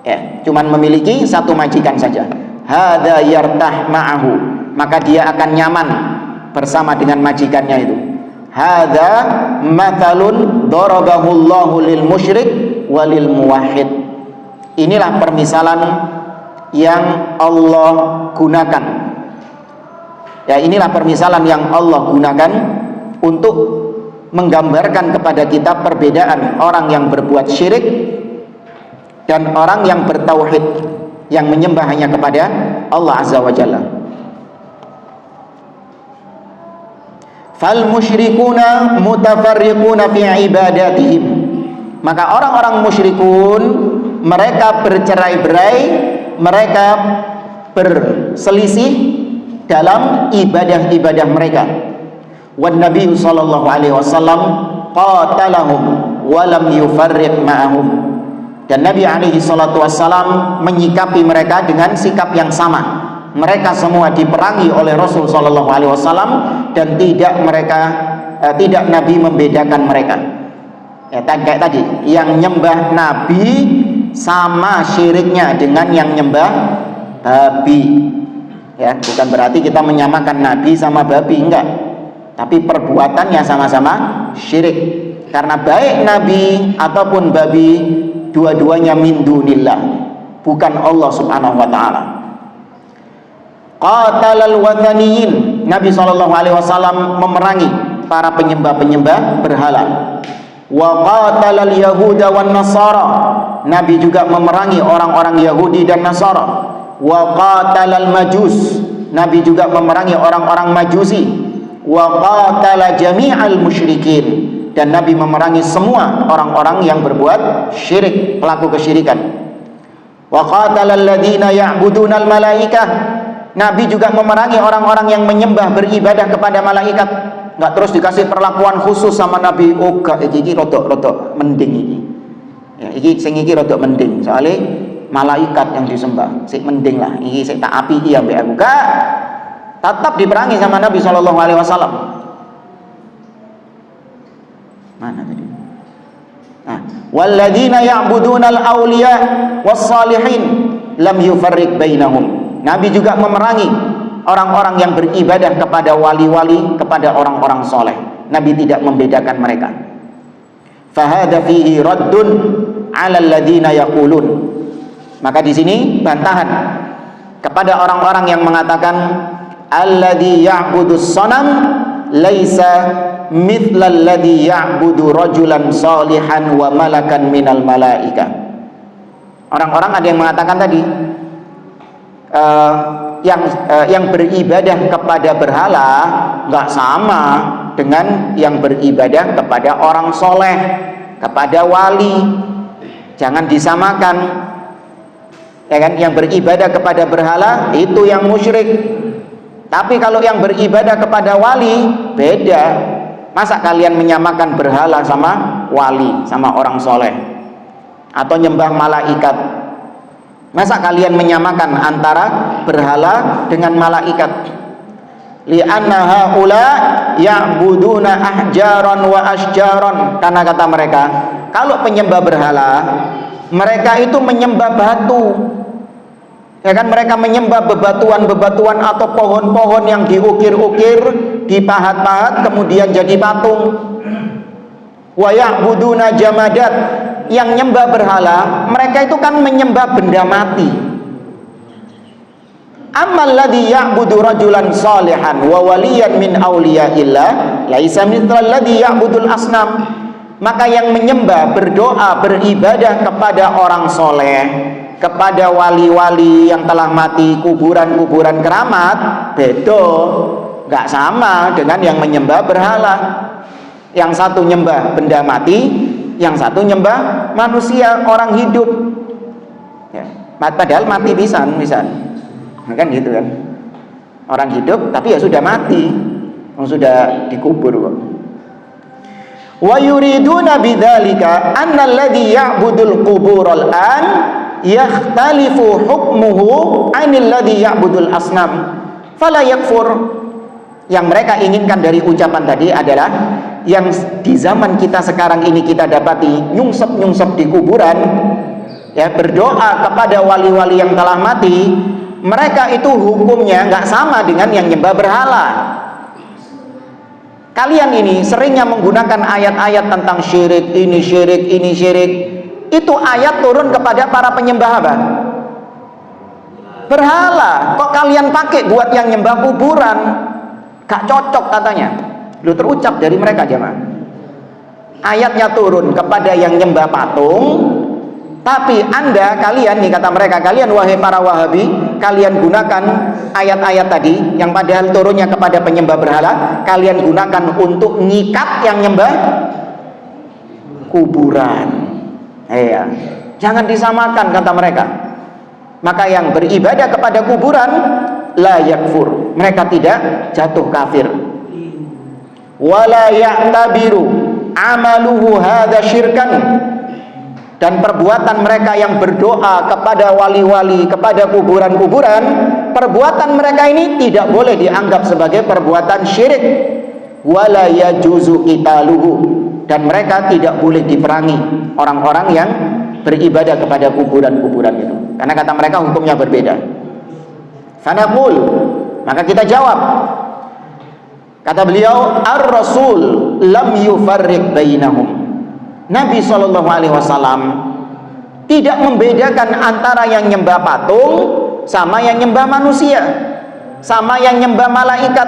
Ya, cuman memiliki satu majikan saja. Hadza yartah ma'ahu. Maka dia akan nyaman bersama dengan majikannya itu. Hadza mathalun darabahullahu lil musyrik walil muwahhid. Inilah permisalan yang Allah gunakan. Ya, inilah permisalan yang Allah gunakan untuk menggambarkan kepada kita perbedaan orang yang berbuat syirik dan orang yang bertauhid, yang menyembah hanya kepada Allah Azza wa Jalla. fal musyrikuna mutafarriquna fi ibadatihim. Maka orang-orang musyrikun mereka bercerai-berai, mereka berselisih dalam ibadah-ibadah mereka. Wan Nabi sallallahu alaihi wasallam qatalahum wa lam yufarriq ma'ahum. Dan Nabi alaihi salatu wasallam menyikapi mereka dengan sikap yang sama. Mereka semua diperangi oleh Rasul sallallahu alaihi wasallam dan tidak Nabi membedakan mereka. Ya, kayak tadi, yang nyembah Nabi sama syiriknya dengan yang nyembah babi. Ya, bukan berarti kita menyamakan Nabi sama babi, enggak. Tapi perbuatannya sama-sama syirik. Karena baik Nabi ataupun babi, dua-duanya min dunillah, bukan Allah Subhanahu wa taala. Qatalal wathaniyin. Nabi SAW memerangi para penyembah-penyembah berhala. Wa qatalal yahuda wan nasara. Nabi juga memerangi orang-orang Yahudi dan Nasara. Wa qatalal majus. Nabi juga memerangi orang-orang Majusi. Wa qatala jami'al musyrikin. Dan Nabi memerangi semua orang-orang yang berbuat syirik, pelaku kesyirikan. Wa qatalal ladzina ya'budunal malaikah. Nabi juga memerangi orang-orang yang menyembah beribadah kepada malaikat. Nggak terus dikasih perlakuan khusus sama Nabi. Oh gak, iki rodok mending iki. Ya, iki sing iki rodok mending. Soalnya malaikat yang disembah, sik mending lah. Iki sik tak api iya mbek aku. Gak. Tetap diperangi sama Nabi sallallahu alaihi wasallam. Mana tadi? Nah, walladzina ya'budunal awliya was-salihin lam yufarriq bainahum. Nabi juga memerangi orang-orang yang beribadah kepada wali-wali, kepada orang-orang soleh. Nabi tidak membedakan mereka. Fahada fihi raddun 'ala alladziina yaqulun. Maka di sini bantahan kepada orang-orang yang mengatakan alladzi ya'budus sanam laisa mithla alladzi ya'budu rajulan salihan wa malakan minal malaika. Orang-orang ada yang mengatakan tadi yang beribadah kepada berhala nggak sama dengan yang beribadah kepada orang soleh, kepada wali. Jangan disamakan, ya kan? Yang beribadah kepada berhala itu yang musyrik. Tapi kalau yang beribadah kepada wali beda. Masa kalian menyamakan berhala sama wali, sama orang soleh, atau nyembah malaikat? Masa kalian menyamakan antara berhala dengan malaikat? Li'anna haula ya'buduna ahjaran wa asjaran. Karena kata mereka, kalau penyembah berhala, mereka itu menyembah batu. Ya kan, mereka menyembah bebatuan-bebatuan atau pohon-pohon yang diukir-ukir, dipahat-pahat kemudian jadi patung. Wa ya'buduna jamadat. Yang nyembah berhala, mereka itu kan menyembah benda mati. Ammal ladzi ya'budu rajulan salihan wa waliyan min awliyaillah laisa mithla alladzi ya'budul asnam. Maka yang menyembah, berdoa, beribadah kepada orang soleh, kepada wali-wali yang telah mati, kuburan-kuburan keramat, beda, nggak sama dengan yang menyembah berhala. Yang satu nyembah benda mati, yang satu nyembah manusia, orang hidup. Ya, padahal mati pisan. Nah, kan gitu kan. Orang hidup tapi ya sudah mati, sudah dikubur kok. Wa yuriduna bidzalika anna alladhi ya'budul qubur al-an yakhtalifu hukmuhu 'anil ladzi ya'budul asnam fala yakfur. Yang mereka inginkan dari ucapan tadi adalah yang di zaman kita sekarang ini kita dapati nyungsep di kuburan, ya, berdoa kepada wali-wali yang telah mati, mereka itu hukumnya nggak sama dengan yang nyembah berhala. Kalian ini seringnya menggunakan ayat-ayat tentang syirik, ini syirik, ini syirik. Itu ayat turun kepada para penyembah apa? Berhala. Kok kalian pakai buat yang nyembah kuburan? Gak cocok katanya. Lu terucap dari mereka jemaah. Ayatnya turun kepada yang nyembah patung, Tapi kalian nih, kata mereka, kalian wahai para Wahabi, kalian gunakan ayat-ayat tadi yang padahal turunnya kepada penyembah berhala, kalian gunakan untuk ngikat yang nyembah kuburan. Iya. Jangan disamakan, kata mereka. Maka yang beribadah kepada kuburan la yakfur, mereka tidak jatuh kafir. Wala ya'tabiru amaluhu hadza syirkan, dan perbuatan mereka yang berdoa kepada wali-wali, kepada kuburan-kuburan, perbuatan mereka ini tidak boleh dianggap sebagai perbuatan syirik. Wala yajuzu qitaluhu, dan mereka tidak boleh diperangi orang-orang yang beribadah kepada kuburan-kuburan itu, karena kata mereka hukumnya berbeda. Fanaqul, maka kita jawab, kata beliau, ar-rasul lam yufarriq bainahum. Nabi SAW tidak membedakan antara yang nyembah patung sama yang nyembah manusia, sama yang nyembah malaikat,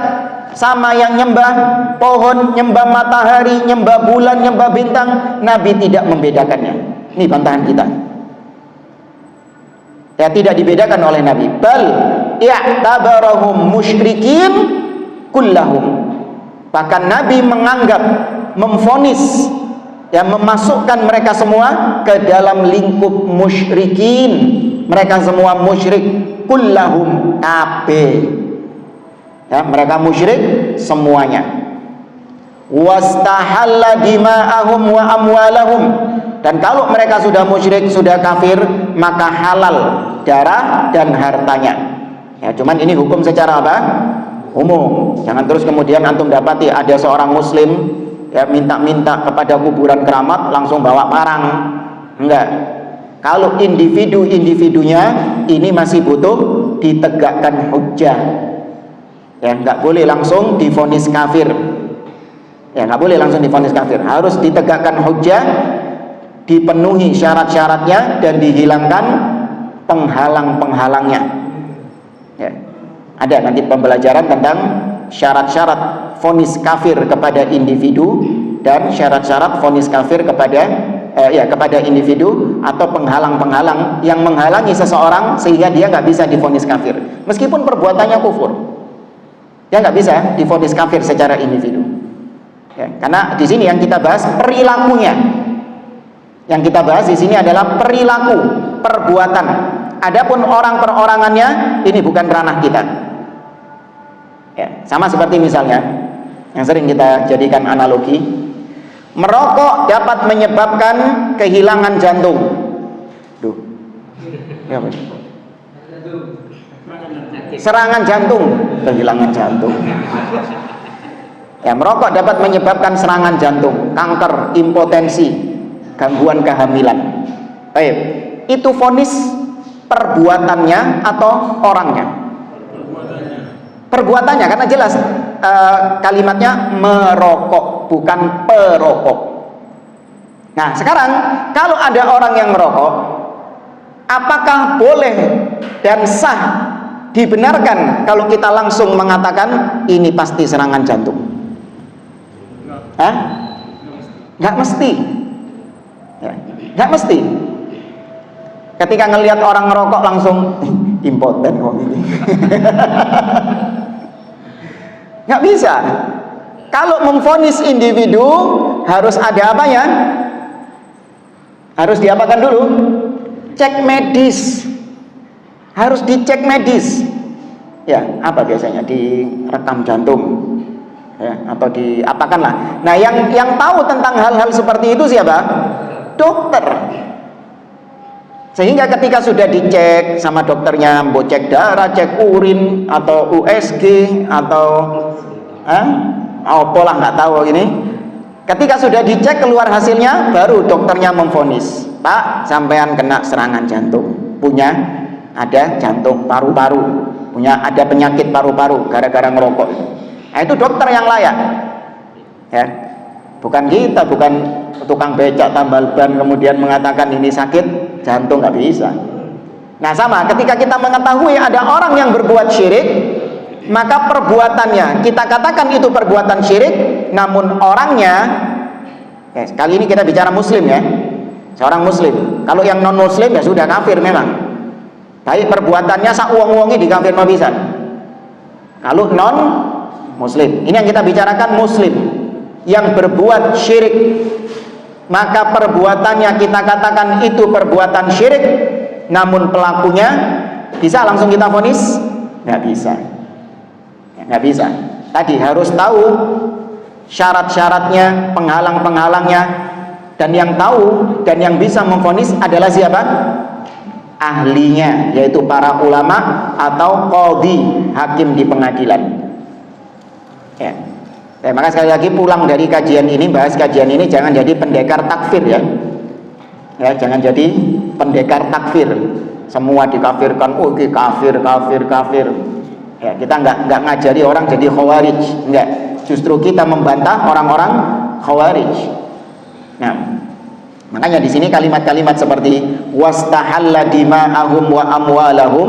sama yang nyembah pohon, nyembah matahari, nyembah bulan, nyembah bintang. Nabi tidak membedakannya. Ini bantahan kita. Ya, tidak dibedakan oleh Nabi. Bal i'tabarahum musyrikin kullahum. Bahkan Nabi menganggap, memvonis, yang memasukkan mereka semua ke dalam lingkup musyrikin. Mereka semua musyrik, kullahum, kabe. Ya, mereka musyrik semuanya. Wastahalla dima'ahum wa amwalahum, dan kalau mereka sudah musyrik, sudah kafir, maka halal darah dan hartanya. Ya, cuman ini hukum secara apa? Umum. Jangan terus kemudian antum dapati ada seorang muslim ya minta-minta kepada kuburan keramat langsung bawa parang. Enggak. Kalau individu-individunya ini masih butuh ditegakkan hujjah. Ya, enggak boleh langsung divonis kafir. Ya, enggak boleh langsung divonis kafir. Harus ditegakkan hujjah, dipenuhi syarat-syaratnya, dan dihilangkan penghalang-penghalangnya. Ya. Ada nanti pembelajaran tentang syarat-syarat vonis kafir kepada individu dan syarat-syarat vonis kafir kepada kepada individu atau penghalang-penghalang yang menghalangi seseorang sehingga dia nggak bisa divonis kafir meskipun perbuatannya kufur. Dia nggak bisa divonis kafir secara individu. Ya, karena di sini yang kita bahas perilakunya. Yang kita bahas di sini adalah perilaku, perbuatan. Adapun orang perorangannya ini bukan ranah kita. Ya, sama seperti misalnya yang sering kita jadikan analogi, merokok dapat menyebabkan kehilangan jantung. Duh. Ya, apa? Serangan jantung, kehilangan jantung. Ya, merokok dapat menyebabkan serangan jantung, kanker, impotensi, gangguan kehamilan. Baik, itu vonis perbuatannya atau orangnya? Perbuatannya, karena jelas kalimatnya merokok, bukan perokok. Nah, sekarang kalau ada orang yang merokok, apakah boleh dan sah dibenarkan kalau kita langsung mengatakan ini pasti serangan jantung? Hah? Nggak mesti. Ya, nggak mesti. Ketika ngelihat orang ngerokok langsung impoten kok ini. Nggak bisa. Kalau memvonis individu harus ada apa ya? Harus diapakan dulu? Cek medis. Harus dicek medis. Ya, apa biasanya? Direkam jantung. Ya, atau diapakan lah. Nah, yang tahu tentang hal-hal seperti itu siapa? Dokter. Sehingga ketika sudah dicek sama dokternya, mau cek darah, cek urin, atau USG, atau apalah nggak tahu ini. Ketika sudah dicek keluar hasilnya, baru dokternya memvonis, Pak, sampean kena serangan jantung, punya ada jantung paru-paru, punya ada penyakit paru-paru gara-gara ngerokok. Nah, itu dokter yang layak, ya, bukan kita, bukan tukang becak tambal ban kemudian mengatakan ini sakit jantung, nggak bisa. Nah, sama ketika kita mengetahui ada orang yang berbuat syirik, maka perbuatannya kita katakan itu perbuatan syirik, namun orangnya, kali ini kita bicara muslim ya, seorang muslim. Kalau yang non muslim ya sudah kafir memang. Baik perbuatannya sak uang-uangi dikafirno pisan. Kalau non muslim, ini yang kita bicarakan muslim yang berbuat syirik, maka perbuatannya kita katakan itu perbuatan syirik, namun pelakunya bisa langsung kita vonis? Nggak bisa. Nggak bisa. Tadi harus tahu syarat-syaratnya, penghalang-penghalangnya, dan yang tahu dan yang bisa memvonis adalah siapa? Ahlinya, yaitu para ulama atau qadhi, hakim di pengadilan. Ya. Maka sekali lagi pulang dari kajian ini, bahas kajian ini jangan jadi pendekar takfir ya. Ya, jangan jadi pendekar takfir. Semua dikafirkan, oh ini kafir. Ya, kita nggak ngajari orang jadi khawarij, enggak. Justru kita membantah orang-orang khawarij. Nah, makanya di sini kalimat-kalimat seperti wastahalla dima'ahum wa amwalahum,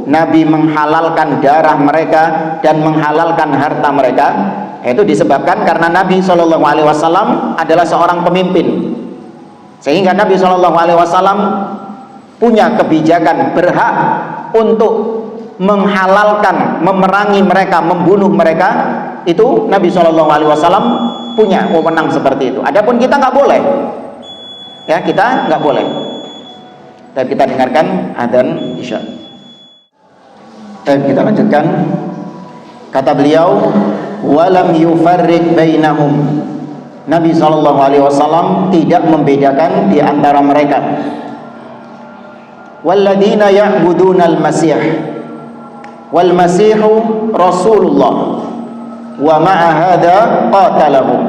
Nabi menghalalkan darah mereka dan menghalalkan harta mereka, itu disebabkan karena Nabi SAW adalah seorang pemimpin, sehingga Nabi SAW punya kebijakan berhak untuk menghalalkan, memerangi mereka, membunuh mereka. Itu Nabi SAW punya wewenang seperti itu. Adapun kita nggak boleh. Ya, kita nggak boleh. Dan kita dengarkan adzan isya. Dan kita lanjutkan. Kata beliau, walam yufarriq bainahum. Nabi SAW tidak membedakan di antara mereka. Walladzina ya'budunal masih wal masihu rasulullah wa ma'a hadza qatalahum.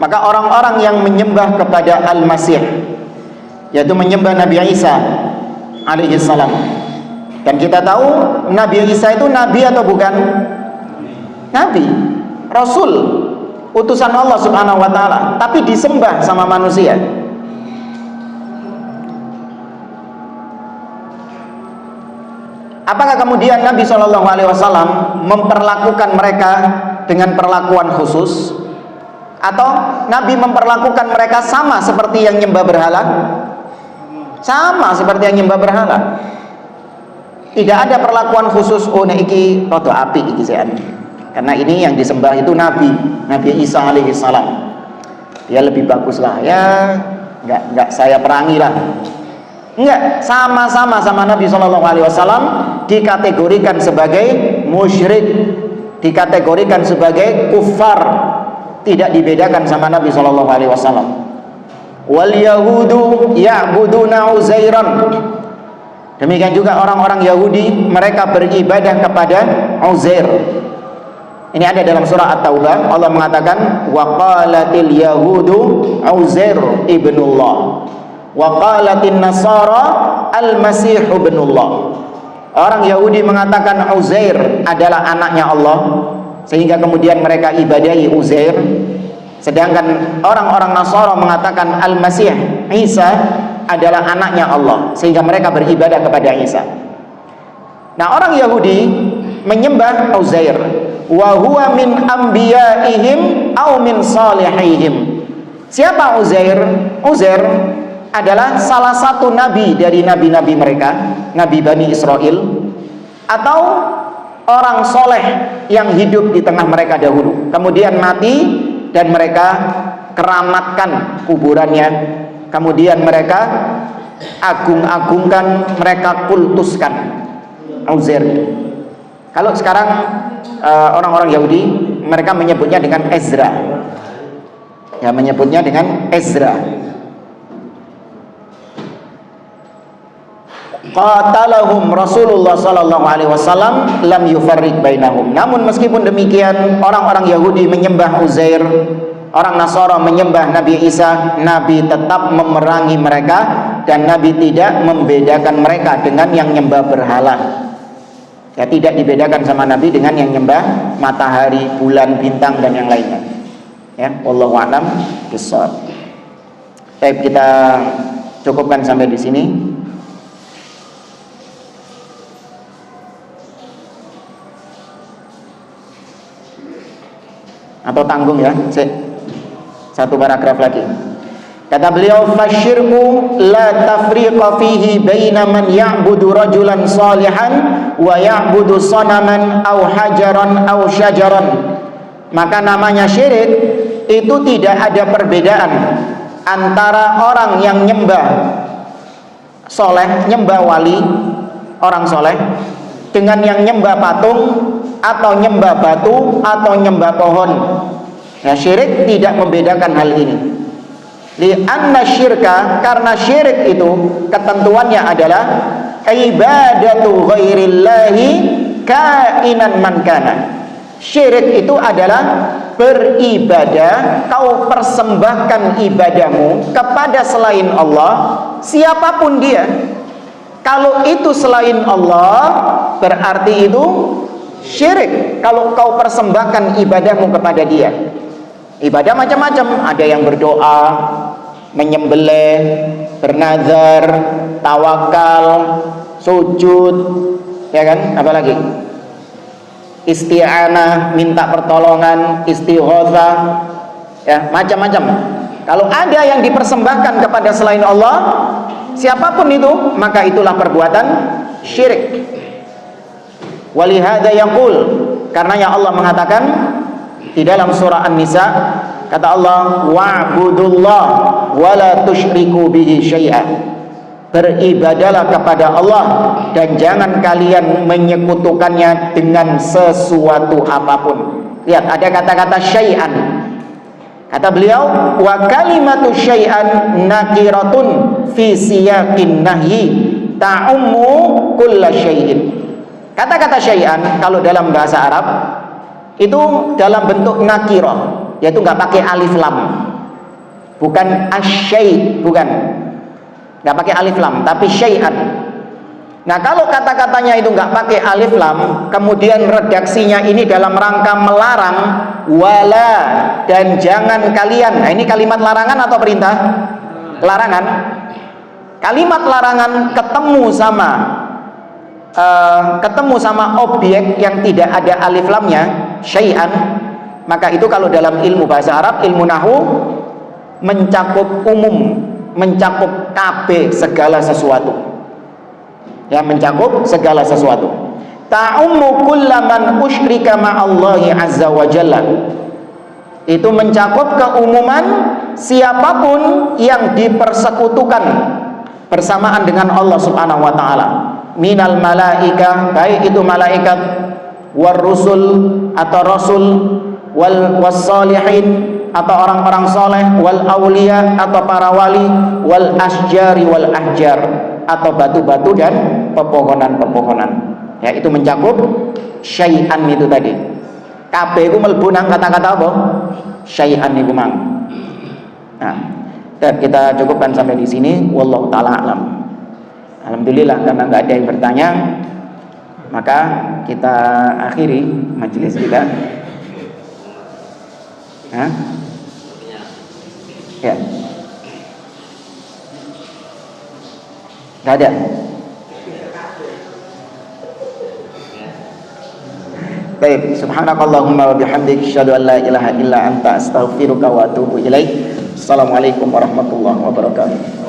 Maka orang-orang yang menyembah kepada Al-Masih, yaitu menyembah Nabi Isa alaihi salam. Dan kita tahu Nabi Isa itu nabi atau bukan? Nabi, rasul, utusan Allah Subhanahu wa taala, tapi disembah sama manusia. Apakah kemudian Nabi SAW memperlakukan mereka dengan perlakuan khusus, atau Nabi memperlakukan mereka sama seperti yang nyembah berhala? Sama seperti yang nyembah berhala. Tidak ada perlakuan khusus. Oh, nek iki rada apik iki sean. Karena ini yang disembah itu Nabi Isa alaihi salam. Dia lebih bagus lah. Ya, enggak saya perangi lah. Enggak, sama-sama sama Nabi SAW dikategorikan sebagai musyrik, dikategorikan sebagai kufar, tidak dibedakan sama Nabi SAW. Wal yahudu ya'buduna Uzairan. Demikian juga orang-orang Yahudi, mereka beribadah kepada Uzair. Ini ada dalam surah At-Taubah. Allah mengatakan wa qalatil yahudu Uzair ibnullah wa qalatin nasara al-masih ibnullah. Orang Yahudi mengatakan Uzair adalah anaknya Allah, sehingga kemudian mereka ibadahi Uzair. Sedangkan orang-orang Nasara mengatakan Al-Masih Isa adalah anaknya Allah, sehingga mereka beribadah kepada Isa. Nah, orang Yahudi menyembah Uzair, wa huwa min anbiya'ihim aw min salihihim. Siapa Uzair? Uzair adalah salah satu nabi dari nabi-nabi mereka, nabi Bani Israel, atau orang soleh yang hidup di tengah mereka dahulu, kemudian mati dan mereka keramatkan kuburannya, kemudian mereka agung-agungkan, mereka kultuskan Uzair. Kalau sekarang orang-orang Yahudi, mereka menyebutnya dengan Ezra, ya, menyebutnya dengan Ezra. Qatalahum Rasulullah sallallahu alaihi wasallam lam yufarriq bainahum. Namun meskipun demikian, orang-orang Yahudi menyembah Uzair, orang Nasara menyembah Nabi Isa, Nabi tetap memerangi mereka dan Nabi tidak membedakan mereka dengan yang nyembah berhala. Ya, tidak dibedakan sama Nabi dengan yang nyembah matahari, bulan, bintang dan yang lainnya. Ya, wallahu a'lam bishawab. Baik, kita cukupkan sampai di sini. Atau tanggung ya, satu paragraf lagi. Kata beliau, fasyirku la tafriqa fihi baina man ya'budu rajulan salihan wa ya'budu sanaman aw hajaran aw syajaran. Maka namanya syirik itu tidak ada perbedaan antara orang yang nyembah soleh, nyembah wali, orang soleh, dengan yang nyembah patung atau nyembah batu atau nyembah pohon. Nah, syirik tidak membedakan hal ini. Li'anna syirka, karena syirik itu ketentuannya adalah ibadatu ghairillahi kainan man kana. Syirik itu adalah beribadah, kau persembahkan ibadahmu kepada selain Allah, siapapun dia. Kalau itu selain Allah, berarti itu syirik. Kalau kau persembahkan ibadahmu kepada dia. Ibadah macam-macam, ada yang berdoa, menyembelih, bernazar, tawakal, sujud, ya kan? Apalagi? Isti'anah, minta pertolongan, istighatsah, ya, macam-macam. Kalau ada yang dipersembahkan kepada selain Allah, siapapun itu, maka itulah perbuatan syirik. Walihada yaqul, karena yang Allah mengatakan di dalam surah An-Nisa, kata Allah, wa'budullah wa la tusyriku bihi syai'a. Beribadalah kepada Allah dan jangan kalian menyekutukannya dengan sesuatu apapun. Lihat, ada kata-kata syai'an. Kata beliau, wa kalimatu syai'an nakiratun fi siyaqin nahyi ta'ummu kulla syai'in. Kata-kata syai'an kalau dalam bahasa Arab itu dalam bentuk nakirah, yaitu nggak pakai alif lam, bukan asyai, bukan, nggak pakai alif lam, tapi syai'an. Nah, kalau kata-katanya itu nggak pakai alif lam, kemudian redaksinya ini dalam rangka melarang, wala, dan jangan kalian. Nah, ini kalimat larangan atau perintah? Larangan. Kalimat larangan ketemu sama objek yang tidak ada alif lamnya, syai'an, maka itu kalau dalam ilmu bahasa Arab, ilmu nahwu, mencakup umum, mencakup KB, segala sesuatu, ya, mencakup segala sesuatu. Ta'ummu kullaman usyrika ma'allahi azza wa jalla, itu mencakup keumuman siapapun yang dipersekutukan bersamaan dengan Allah subhanahu wa ta'ala. Minal malaika, baik itu malaikat, war rusul atau rasul, wal wassalihin atau orang-orang soleh, wal aulia atau para wali, wal asjari wal ahjar atau batu-batu dan pepohonan-pepohonan. Ya, itu mencakup syai'an itu tadi. Kabeh iku mlebu nang kata-kata apa? Syai'an iku mang. Nah, dan kita cukupkan sampai di sini. Wallahu taala alam. Alhamdulillah, karena nggak ada yang bertanya, maka kita akhiri majelis kita. Hah? Ya. Nggak ada. Baik, subhanakallahumma wa bihamdik, asyhadu an la ilaha illa anta, astaghfiruka wa atubu ilaik. Assalamualaikum warahmatullahi wabarakatuh.